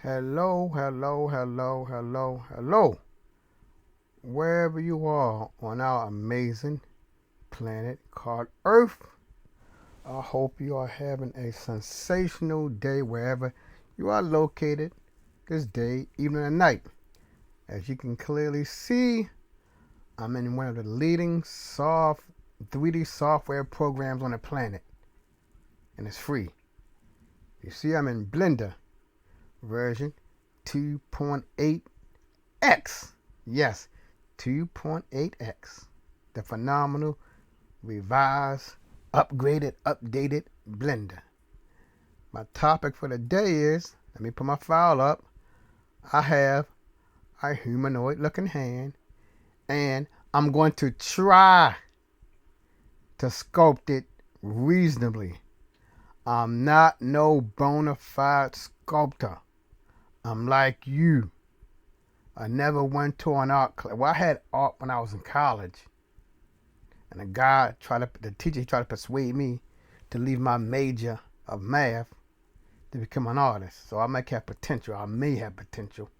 Hello, hello, hello, hello, hello. Wherever you are on our amazing planet called Earth, I hope you are having a sensational day wherever you are located this day, evening, and night. As you can clearly see, I'm in one of the leading 3D software programs on the planet, and it's free. You see, I'm in Blender version 2.8x. Yes, 2.8x. The phenomenal, revised, upgraded, updated Blender. My topic for the day is, let me put my file up. I have a humanoid looking hand, and I'm going to try to sculpt it reasonably. I'm not no bona fide sculptor. I'm like you. I never went to an art class. Well, I had art when I was in college. And the teacher tried to persuade me to leave my major of math to become an artist. So I may have potential.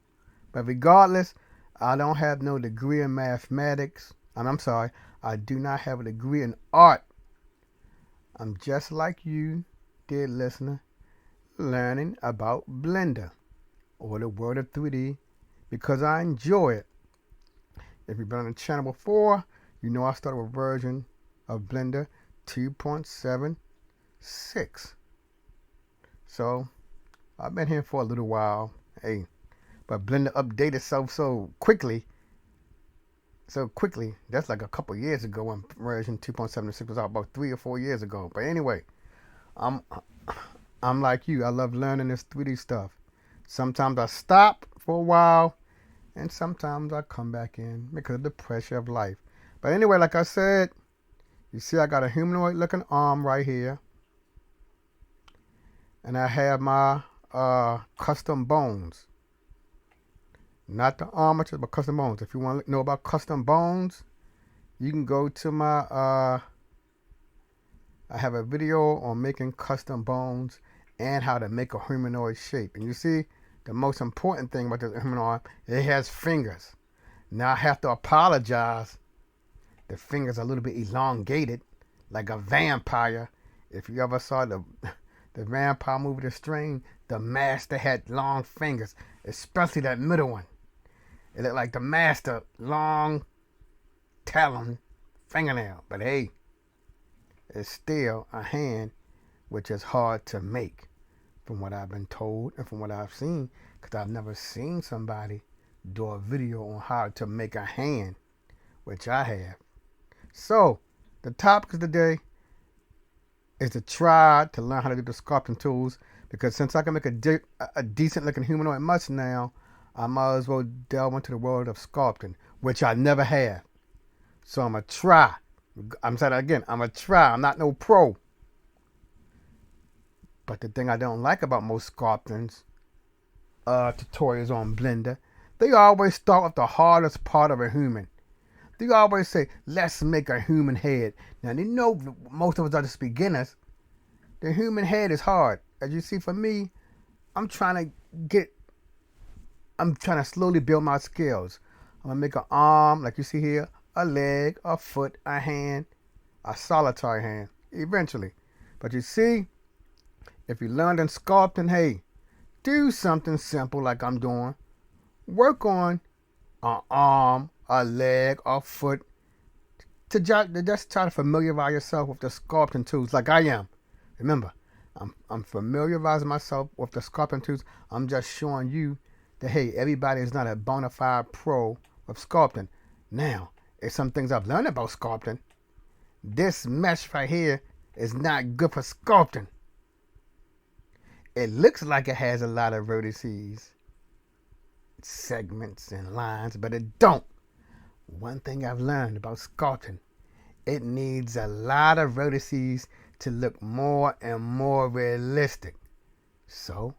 But regardless, I don't have no degree in mathematics. I'm sorry, I do not have a degree in art. I'm just like you, dear listener, learning about Blender or the world of 3D because I enjoy it. If you've been on the channel before, you know I started with a version of Blender 2.76. So I've been here for a little while. Hey, but Blender updated itself so quickly. That's like a couple years ago when version 2.76 was out, about 3 or 4 years ago. But anyway, I'm like you. I love learning this 3D stuff. Sometimes I stop for a while, and sometimes I come back in because of the pressure of life. But anyway, like I said, you see I got a humanoid looking arm right here. And I have my custom bones. Not the armature, but custom bones. If you want to know about custom bones, you can go to my, I have a video on making custom bones and how to make a humanoid shape. And you see, the most important thing about this humanoid, it has fingers. Now I have to apologize. The fingers are a little bit elongated, like a vampire. If you ever saw the vampire movie The Strain, the master had long fingers, especially that middle one. It looked like the master, long talon fingernail. But hey, it's still a hand which is hard to make, from what I've been told and from what I've seen, because I've never seen somebody do a video on how to make a hand, which I have. So, the topic of the day is to try to learn how to do the sculpting tools, because since I can make a decent looking humanoid much now, I might as well delve into the world of sculpting, which I never have. So I'm going to try. I'm saying that again, I'm going to try. I'm not no pro. But the thing I don't like about most sculpting tutorials on Blender, they always start with the hardest part of a human. They always say, let's make a human head. Now, they know most of us are just beginners. The human head is hard. As you see, for me, I'm trying to slowly build my skills. I'm going to make an arm, like you see here, a leg, a foot, a hand, a solitary hand, eventually. But you see, if you learned in sculpting, hey, do something simple like I'm doing. Work on an arm, a leg, a foot, to just try to familiarize yourself with the sculpting tools like I am. Remember, I'm familiarizing myself with the sculpting tools. I'm just showing you that, hey, everybody is not a bona fide pro of sculpting. Now, it's some things I've learned about sculpting. This mesh right here is not good for sculpting. It looks like it has a lot of vertices, segments, and lines, but it don't. One thing I've learned about sculpting, it needs a lot of vertices to look more and more realistic. So,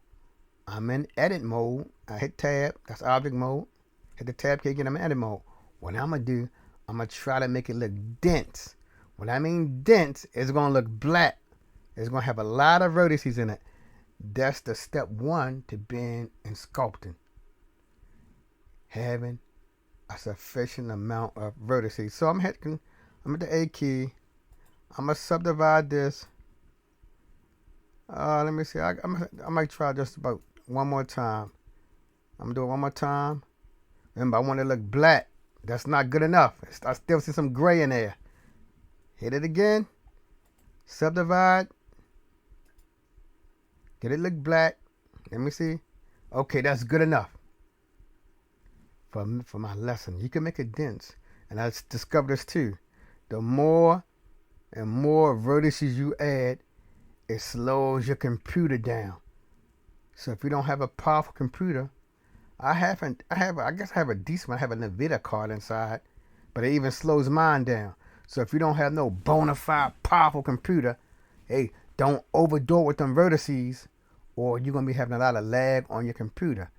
I'm in edit mode. I hit tab, that's object mode. Hit the tab key again, I'm in edit mode. What I'm going to do, I'm going to try to make it look dense. When I mean dense, it's going to look black. It's going to have a lot of vertices in it. That's the step one to being in sculpting. Having a sufficient amount of vertices. So I'm at the A key. I'm going to subdivide this. Let me see. I might try just about one more time. I'm going to do it one more time. Remember, I want it to look black. That's not good enough. I still see some gray in there. Hit it again. Subdivide. Get it look black. Let me see. Okay, that's good enough for my lesson. You can make it dense. And I discovered this too. The more and more vertices you add, it slows your computer down. So if you don't have a powerful computer, I guess I have a decent one. I have a NVIDIA card inside, but it even slows mine down. So if you don't have no bona fide powerful computer, hey, don't overdo it with them vertices, or you're going to be having a lot of lag on your computer.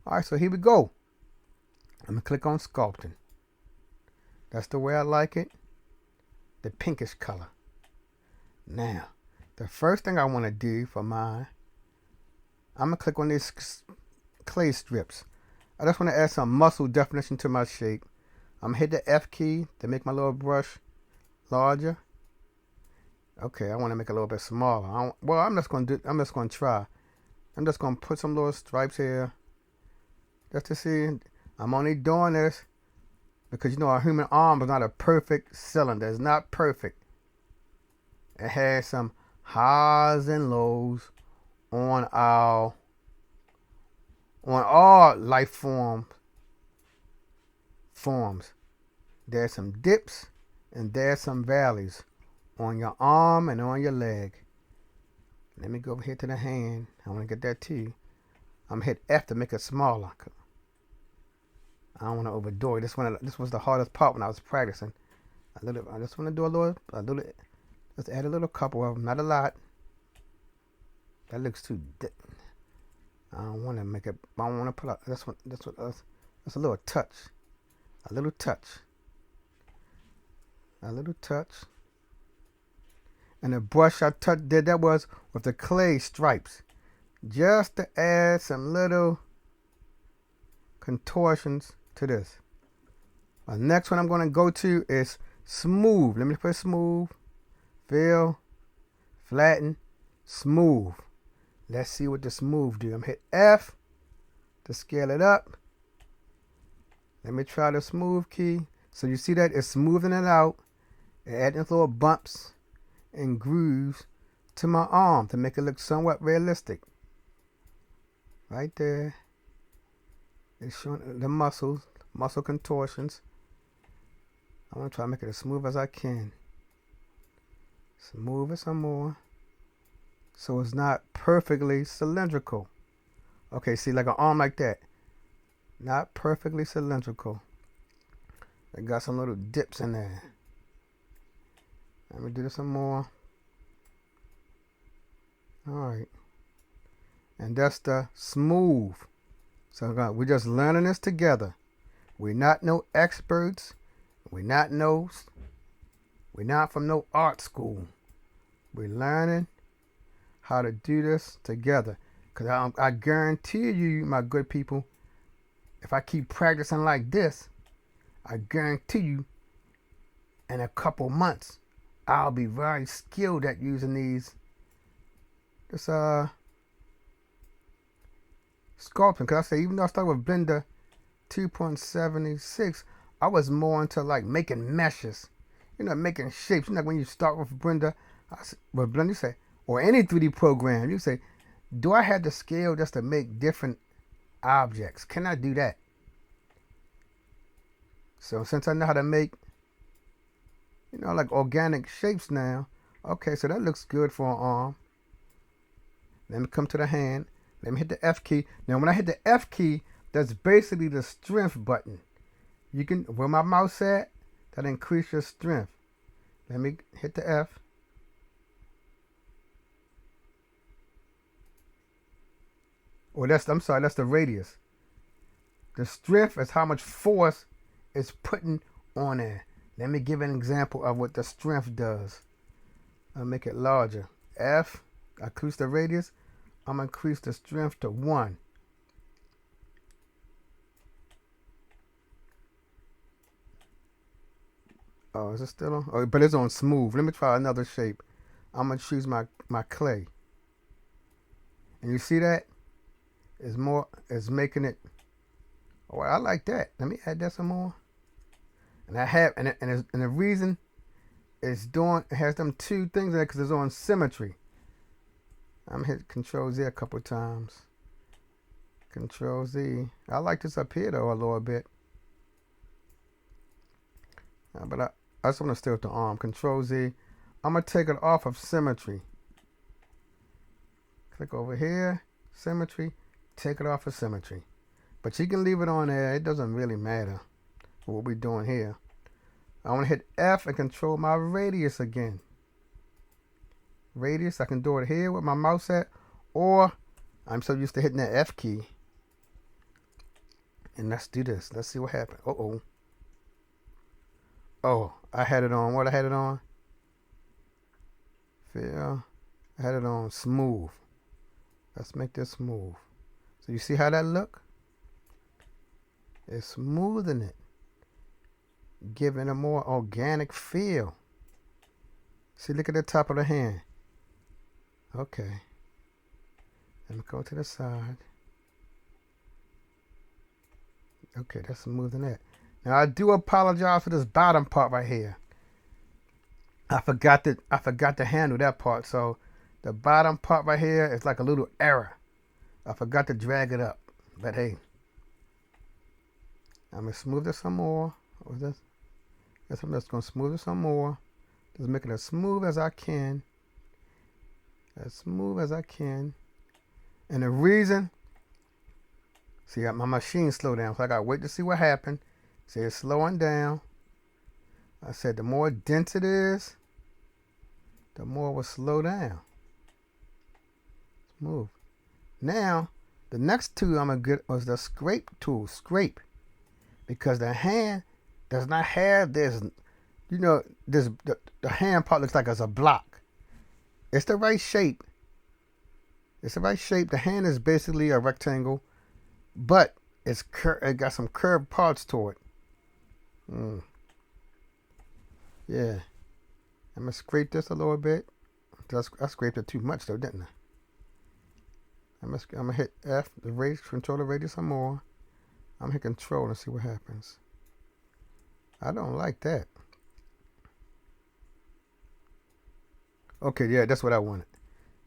All right, so here we go. I'm going to click on sculpting. That's the way I like it. The pinkish color. Now, the first thing I want to do for mine, I'm going to click on these clay strips. I just want to add some muscle definition to my shape. I'm going to hit the F key to make my little brush larger. Okay, I want to make it a little bit smaller. I'm just going to try. I'm just going to put some little stripes here just to see. I'm only doing this because, you know, our human arm is not a perfect cylinder. It's not perfect. It has some highs and lows on all life forms. There's some dips and there's some valleys on your arm and on your leg. Let me go over here to the hand. I want to get that too. I'm hit F to make it smaller. I don't want to overdo it. This was the hardest part when I was practicing. I just want to do a little. Just add a little couple of them, not a lot. That looks too deep. I don't want to make it. I don't want to put out. That's a little touch. A little touch. A little touch. And the brush I did that was with the clay stripes, just to add some little contortions to this. The next one I'm going to go to is smooth. Let me put smooth, fill, flatten, smooth. Let's see what the smooth do. I'm hit F to scale it up. Let me try the smooth key. So you see that it's smoothing it out, adding little bumps and grooves to my arm to make it look somewhat realistic. Right there. It's showing the muscle contortions. I want to try to make it as smooth as I can. Smooth it some more. So it's not perfectly cylindrical. Okay, see, like an arm like that. Not perfectly cylindrical. I got some little dips in there. Let me do this some more. Alright. And that's the smooth. So we're just learning this together. We're not no experts. We're not from no art school. We're learning how to do this together. Because I guarantee you, my good people, if I keep practicing like this, I guarantee you in a couple months, I'll be very skilled at using this sculpting. Because I say, even though I started with Blender 2.76, I was more into like making meshes, making shapes. When you start with Blender, you say, or any 3D program, you say, do I have the skill just to make different objects? Can I do that? So since I know how to make, like organic shapes now, okay, so that looks good for an arm. Let me come to the hand. Let me hit the F key. Now when I hit the F key, that's basically the strength button. You can, where my mouse at, that increase your strength. Let me hit the F. That's the radius. The strength is how much force it's putting on there. Let me give an example of what the strength does. I'll make it larger. F, I increase the radius. I'm going to increase the strength to 1. Oh, is it still on? Oh, but it's on smooth. Let me try another shape. I'm going to choose my clay. And you see that? It's making it. Oh, I like that. Let me add that some more. And I have, and the reason it's doing, it has them 2 things there because it's on symmetry. I'm hit Control Z a couple times. Control Z. I like this up here though a little bit. But I just want to stay with the arm. Control Z. I'm going to take it off of symmetry. Click over here. Symmetry. Take it off of symmetry. But you can leave it on there. It doesn't really matter what we're doing here. I want to hit F and control my radius again. Radius. I can do it here with my mouse at. Or I'm so used to hitting that F key. And let's do this. Let's see what happens. Uh-oh. Oh, I had it on. What I had it on? Fill. I had it on smooth. Let's make this smooth. So you see how that look? It's smoothing it. Giving a more organic feel. See, look at the top of the hand. Okay. Let me go to the side. Okay, that's smoothing that. Now I do apologize for this bottom part right here. I forgot to handle that part. So the bottom part right here is like a little error. I forgot to drag it up. But hey, I'm gonna smooth this some more. What was this? Yes, I'm just gonna smooth it some more. Just make it as smooth as I can. As smooth as I can. And the reason, see, my machine slowed down, so I gotta wait to see what happened. See, it's slowing down. I said the more dense it is, the more it will slow down. Smooth. Now, the next tool I'm gonna get was the scrape tool. Scrape. Because the hand does not have this, you know, this the hand part looks like it's a block. It's the right shape. It's the right shape. The hand is basically a rectangle, but it got some curved parts to it. Yeah. I'm gonna scrape this a little bit. I scraped it too much though, didn't I? I'm gonna hit F, the radius, control the radius some more. I'm gonna hit control and see what happens. I don't like that. Okay, yeah, that's what I wanted.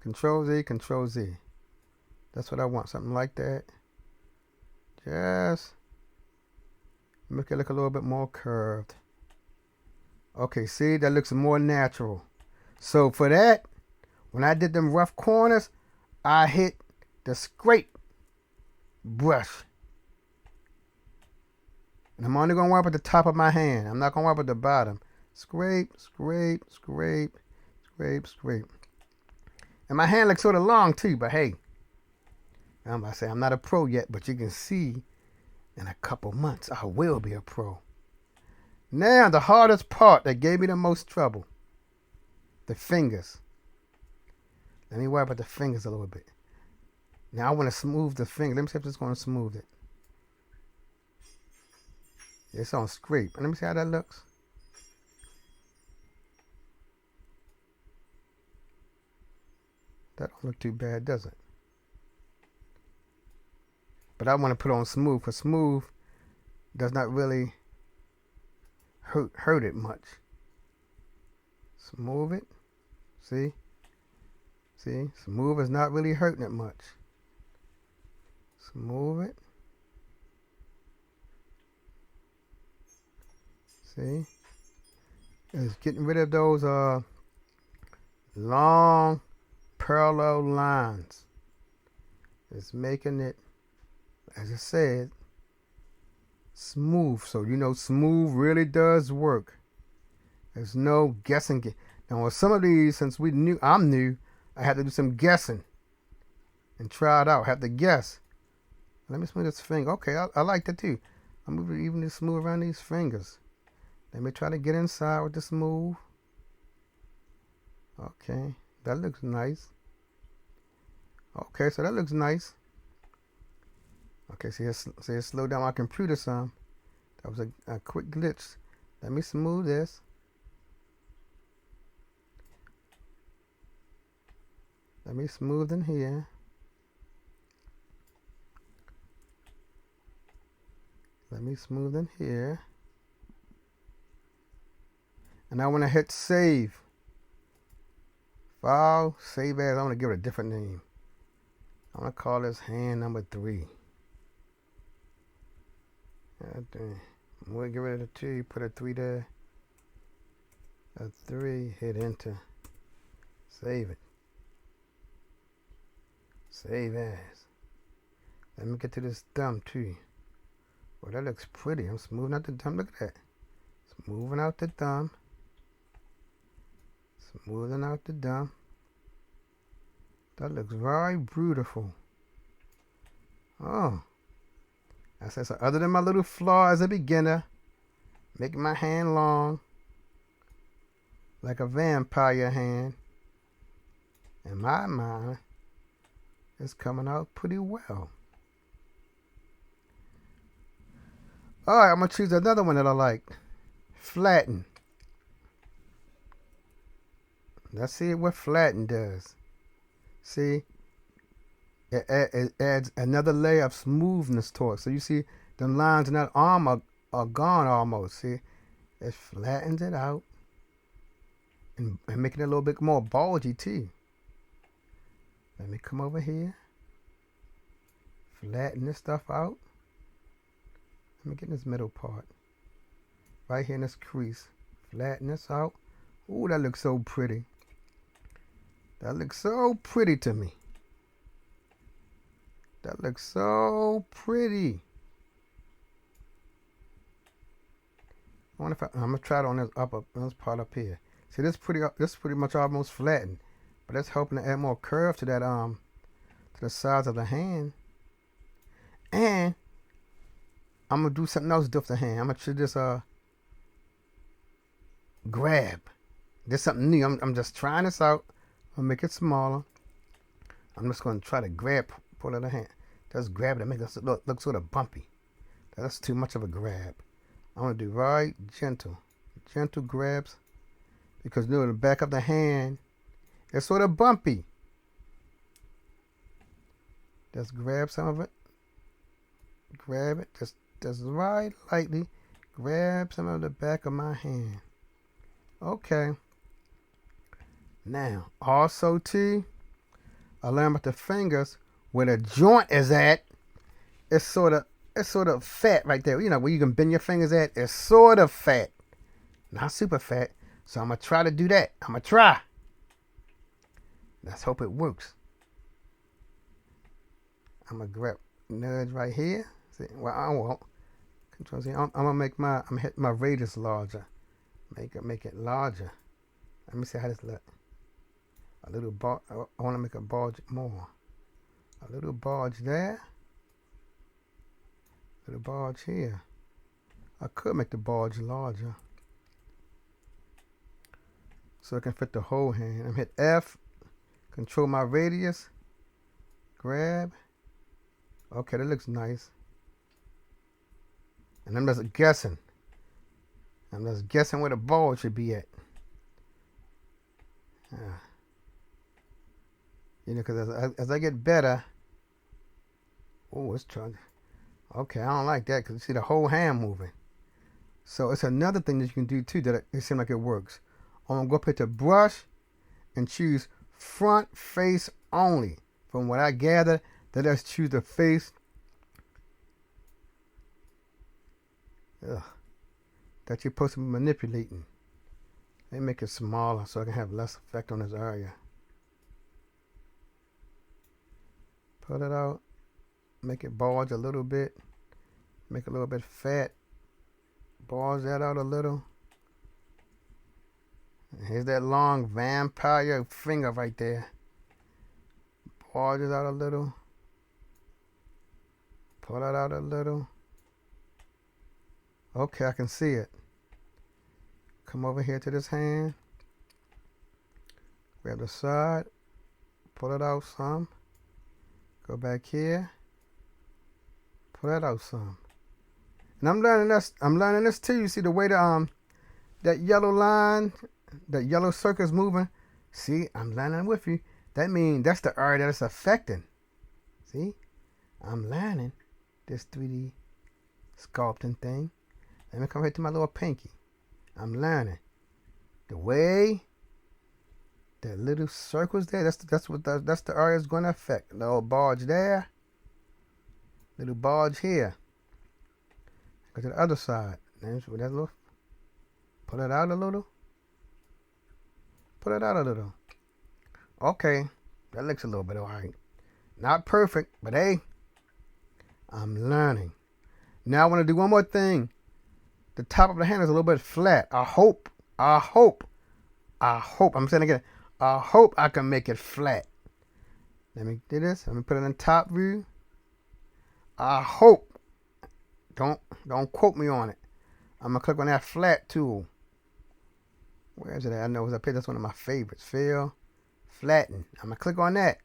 Control Z, Control Z. That's what I want, something like that. Just make it look a little bit more curved. Okay, see, that looks more natural. So for that, when I did them rough corners, I hit the scrape brush. And I'm only going to wipe at the top of my hand. I'm not going to wipe at the bottom. Scrape, scrape, scrape, scrape, scrape. And my hand looks sort of long too, but hey, I'm about to say I'm not a pro yet, but you can see in a couple months I will be a pro. Now the hardest part that gave me the most trouble, the fingers. Let me wipe at the fingers a little bit. Now I want to smooth the finger. Let me see if it's going to smooth it. It's on scrape. Let me see how that looks. That don't look too bad, does it? But I want to put on smooth, because smooth does not really hurt it much. Smooth it. See? See? Smooth is not really hurting it much. Smooth it. See? It's getting rid of those long parallel lines. It's making it, as I said, smooth. So you know smooth really does work. There's no guessing. Now with some of these, since I'm new, I had to do some guessing and try it out. Have to guess. Let me smooth this finger. Okay, I like that too. I'm moving even to smooth around these fingers. Let me try to get inside with the smooth. Okay, that looks nice. Okay, so that looks nice. Okay, see it slowed down my computer some. That was a quick glitch. Let me smooth this. Let me smooth in here. Let me smooth in here. And I want to hit save. File, save as. I want to give it a different name. I'm going to call this hand number 3. We'll get rid of the 2, put a 3 there. A 3, hit enter. Save it. Save as. Let me get to this thumb too. Well, that looks pretty. I'm smoothing out the thumb. Look at that. Smoothing out the thumb. Smoothing out the thumb. That looks very beautiful. Oh. I said, so other than my little flaw as a beginner, making my hand long, like a vampire hand, in my mind, it's coming out pretty well. Alright, I'm going to choose another one that I like. Flatten. Let's see what flatten does. See? It adds another layer of smoothness to it. So you see the lines in that arm are gone almost. See? It flattens it out. And making it a little bit more bulgy too. Let me come over here. Flatten this stuff out. Let me get in this middle part. Right here in this crease. Flatten this out. Ooh, that looks so pretty. That looks so pretty to me. That looks so pretty. I wonder if I'm gonna try it on this part up here. See, this pretty much almost flattened, but that's helping to add more curve to that to the sides of the hand. And I'm gonna do something else with the hand. I'm gonna try this grab. This something new. I'm just trying this out. I'll make it smaller. I'm just gonna try to grab, pull out the hand. Just grab it and make it look sort of bumpy. That's too much of a grab. I'm gonna do very gentle grabs, because you know the back of the hand is sort of bumpy. Just grab some of it. Grab it, just right lightly. Grab some of the back of my hand. Okay. Now, also too, I learned about the fingers where the joint is at. It's sort of fat right there. You know where you can bend your fingers at. It's sort of fat, not super fat. So I'm gonna try to do that. I'm gonna try. Let's hope it works. I'm gonna grab nudge right here. See, well, I won't. Control Z. I'm gonna hit my radius larger. Make it larger. Let me see how this look. A little bulge. I want to make a bulge more. A little bulge there. A little bulge here. I could make the bulge larger, so it can fit the whole hand. I'm hit F. Control my radius. Grab. Okay, that looks nice. And I'm just guessing. Where the ball should be at. You know, because as I get better. Oh, it's trying. Okay, I don't like that because you see the whole hand moving. So it's another thing that you can do too that it seems like it works. I'm going to go up here to brush and choose front face only. From what I gather, let's choose the face. That you're supposed to be manipulating. Let me make it smaller so I can have less effect on this area. Pull it out. Make it bulge a little bit. Make it a little bit fat. Bulge that out a little. And here's that long vampire finger right there. Bulge it out a little. Pull it out a little. Okay, I can see it. Come over here to this hand. Grab the side. Pull it out some. Go back here. Pull that out some. And I'm learning this. I'm learning this too. You see the way that yellow line, that yellow circle is moving. See, I'm learning with you. That means that's the area that it's affecting. See, I'm learning this 3D sculpting thing. Let me come here to my little pinky. I'm learning the way that little circles there. That's the area it's going to affect. Little bulge there. Little bulge here. Go to the other side. Then with that little, pull it out a little. Pull it out a little. Okay, that looks a little bit alright. Not perfect, but hey, I'm learning. Now I want to do one more thing. The top of the hand is a little bit flat. I hope, I'm saying again, I hope I can make it flat. Let me do this. Let me put it in top view. I hope. Don't quote me on it. I'm gonna click on that flat tool. Where is it at? I know it's up here. That's one of my favorites. Fill, flatten. I'm gonna click on that.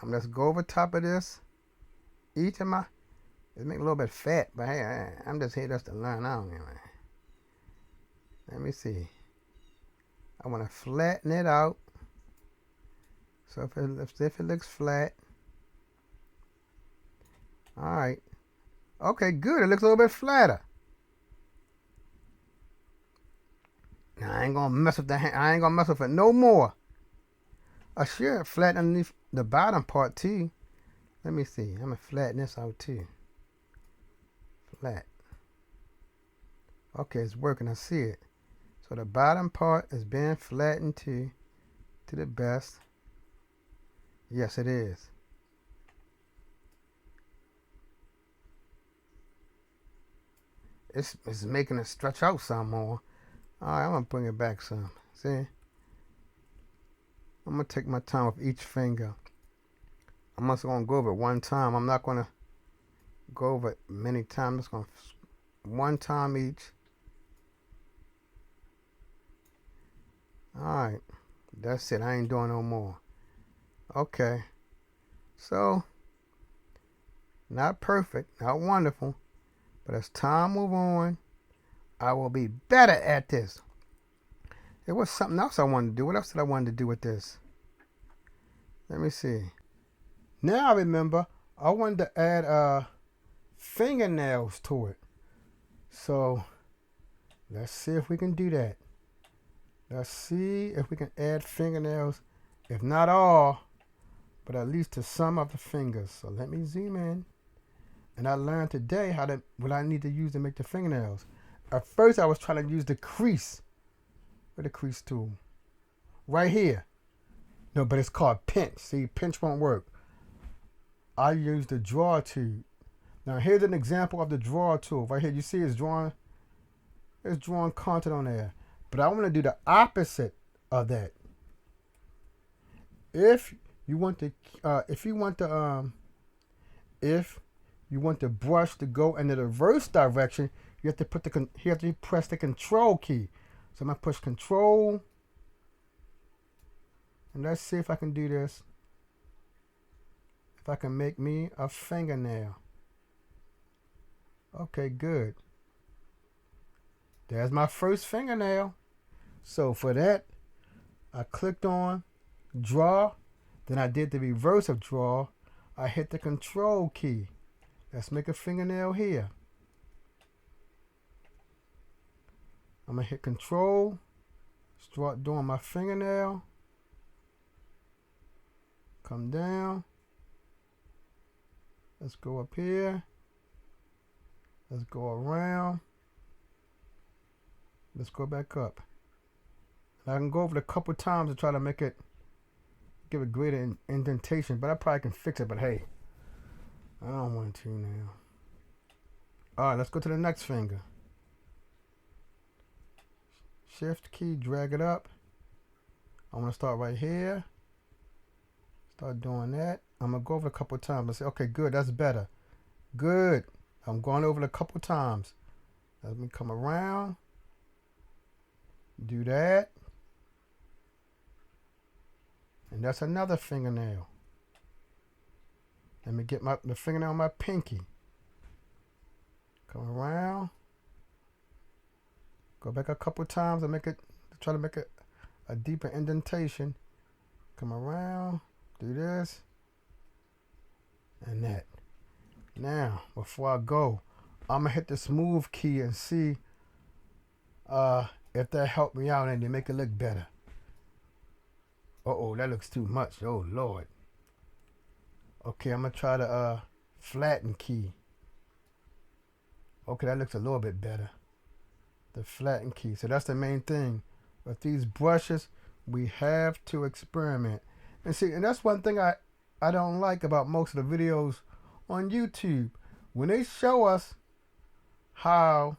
I'm gonna just go over top of this. Each of my, it make it a little bit fat, but hey, I'm just here just to learn. I don't know. Let me see. I want to flatten it out. So if it looks flat. All right. Okay, good. It looks a little bit flatter. Now I ain't gonna mess with the hand. I ain't gonna mess with it no more. I should flatten underneath the bottom part too. Let me see. I'm gonna flatten this out too. Flat. Okay, it's working. I see it. So the bottom part is being flattened to the best. Yes, it is. It's making it stretch out some more. All right, I'm gonna bring it back some. See, I'm gonna take my time with each finger. I'm just gonna go over it one time. I'm not gonna go over it many times. I'm just gonna one time each. All right, that's it. I ain't doing no more. Okay, so not perfect, not wonderful, but as time move on, I will be better at this. There was something else I wanted to do. What else did I want to do with this? Let me see. Now I remember I wanted to add fingernails to it. So let's see if we can do that. Let's see if we can add fingernails, if not all, but at least to some of the fingers. So let me zoom in. And I learned today what I need to use to make the fingernails. At first I was trying to use the crease. Where the crease tool? Right here. No, but it's called pinch. See, pinch won't work. I use the draw tool. Now here's an example of the draw tool. Right here, you see it's drawing content on there. But I want to do the opposite of that. If you want the brush to go in the reverse direction, you have to press the control key. So I'm gonna push control, and let's see if I can do this. If I can make me a fingernail. Okay, good. There's my first fingernail. So for that, I clicked on draw, then I did the reverse of draw. I hit the control key. Let's make a fingernail here. I'm gonna hit control, start doing my fingernail, come down, let's go up here, let's go around, let's go back up. And I can go over it a couple times to try to make it, give it greater indentation, but I probably can fix it, but hey, I don't want to now. Alright, let's go to the next finger. Shift key, drag it up. I want to start right here. Start doing that. I'm going to go over it a couple times. Let's say, okay, good, that's better. Good. I'm going over it a couple times. Let me come around. Do that. And that's another fingernail. Let me get the fingernail on my pinky. Come around. Go back a couple times and try to make it a deeper indentation. Come around. Do this. And that. Now, before I go, I'm going to hit the smooth key and see if that helped me out and to make it look better. Uh-oh, that looks too much. Oh, Lord. Okay, I'm going to try the flatten key. Okay, that looks a little bit better. The flatten key. So that's the main thing. With these brushes, we have to experiment. And see, and that's one thing I don't like about most of the videos on YouTube. When they show us when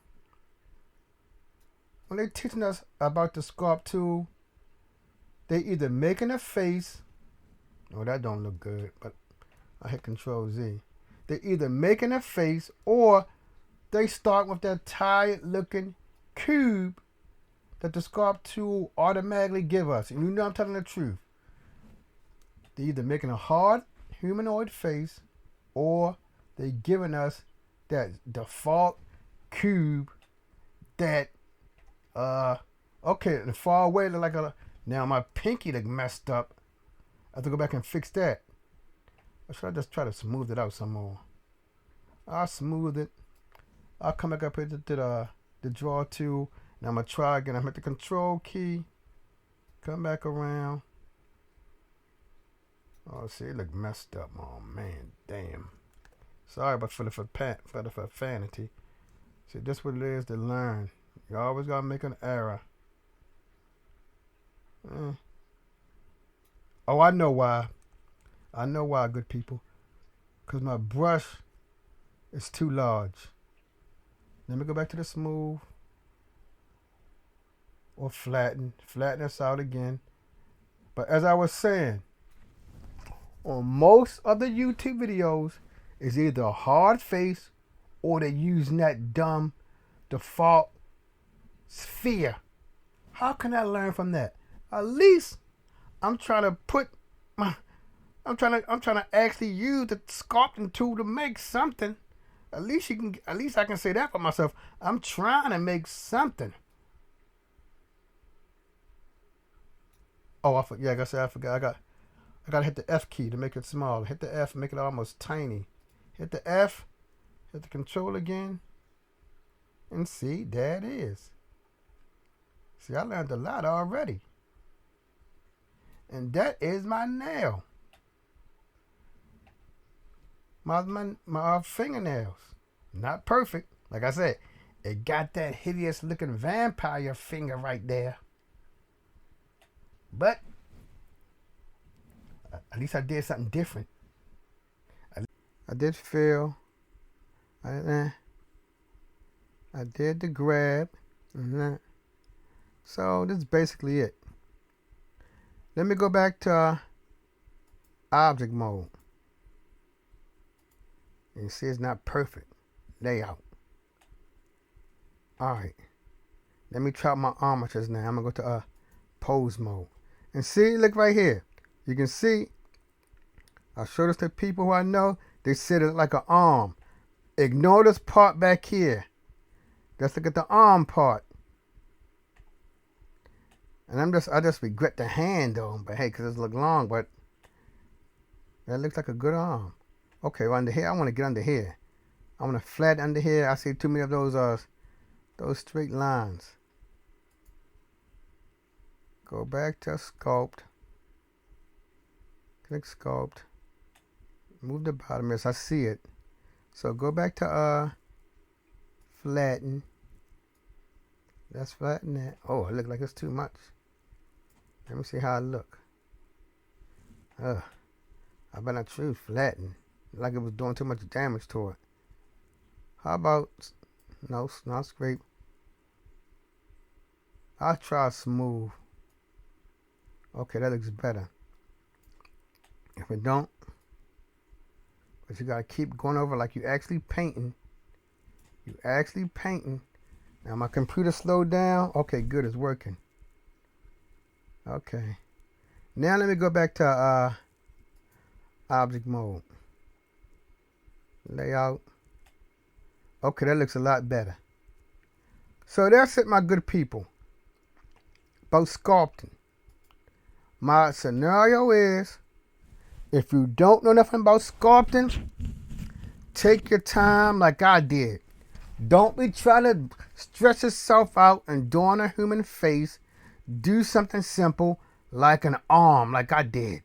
they're teaching us about the sculpt tool, they either making a face. Oh, that don't look good, but I hit Control Z. They're either making a face or they start with that tired looking cube that the sculpt tool automatically give us. And you know I'm telling the truth. They're either making a hard humanoid face or they're giving us that default cube that okay, the far away look like now my pinky look messed up. I have to go back and fix that. Or should I just try to smooth it out some more? I'll smooth it. I'll come back up here to the draw tool. Now I'm going to try again. I'm at the Control key. Come back around. Oh, see, it look messed up. Oh, man. Damn. Sorry, but for the profanity. See, this what it is to learn. You always got to make an error. Oh, I know why. I know why, good people. Because my brush is too large. Let me go back to the smooth. Or flatten. Flatten this out again. But as I was saying, on most of the YouTube videos, it's either a hard face or they're using that dumb default sphere. How can I learn from that? At least I'm trying to I'm trying to actually use the sculpting tool to make something. At least I can say that for myself. I'm trying to make something. Oh, like I said, I forgot. I gotta hit the F key to make it small. Hit the F, make it almost tiny. Hit the F, hit the Control again, and see, there it is. See, I learned a lot already. And that is my nail. My fingernails. Not perfect. Like I said, it got that hideous looking vampire finger right there. But at least I did something different. I did feel. I did the grab. So this is basically it. Let me go back to object mode. You see it's not perfect. Layout. Alright. Let me chop my armatures now. I'm going to go to pose mode. And see, look right here. You can see, I showed this to people who I know. They said it like an arm. Ignore this part back here. Let's look at the arm part. And I just regret the hand though. But hey, because it look long, but that looks like a good arm. Okay, well, under here, I want to get under here. I want to flat under here. I see too many of those straight lines. Go back to sculpt. Click sculpt. Move the bottom. Yes, I see it. So go back to flatten. Let's flatten that. Oh, it looks like it's too much. Let me see how it look. I better choose flatten. Like it was doing too much damage to it. How about no, not scrape. I'll try smooth. Okay, that looks better. If it don't, but you gotta keep going over like you actually painting. You actually painting. Now my computer slowed down. Okay, good, it's working. Okay. Now let me go back to object mode. layout. Okay, that looks a lot better. So that's it, my good people, about sculpting. My scenario is, if you don't know nothing about sculpting, take your time like I did. Don't be trying to stress yourself out and drawing a human face. Do something simple like an arm, like I did.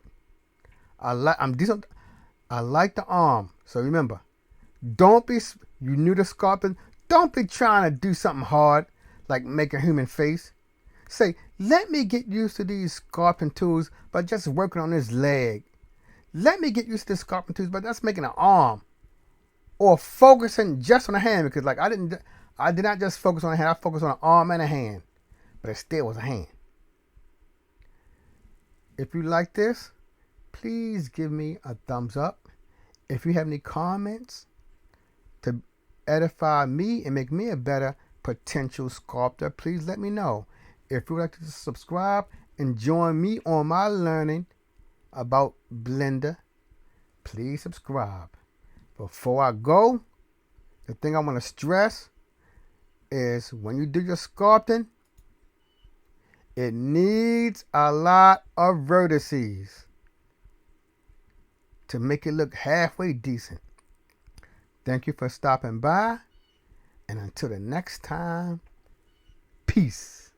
I like the arm. So remember, don't be, you new to sculpting, don't be trying to do something hard like make a human face. Say, let me get used to these sculpting tools by just working on this leg. Let me get used to the sculpting tools by just making an arm. Or focusing just on a hand, because like I did not just focus on a hand, I focused on an arm and a hand. But it still was a hand. If you like this, please give me a thumbs up. If you have any comments to edify me and make me a better potential sculptor, please let me know. If you would like to subscribe and join me on my learning about Blender, please subscribe. Before I go, the thing I want to stress is when you do your sculpting, it needs a lot of vertices to make it look halfway decent. Thank you for stopping by, and until the next time, peace.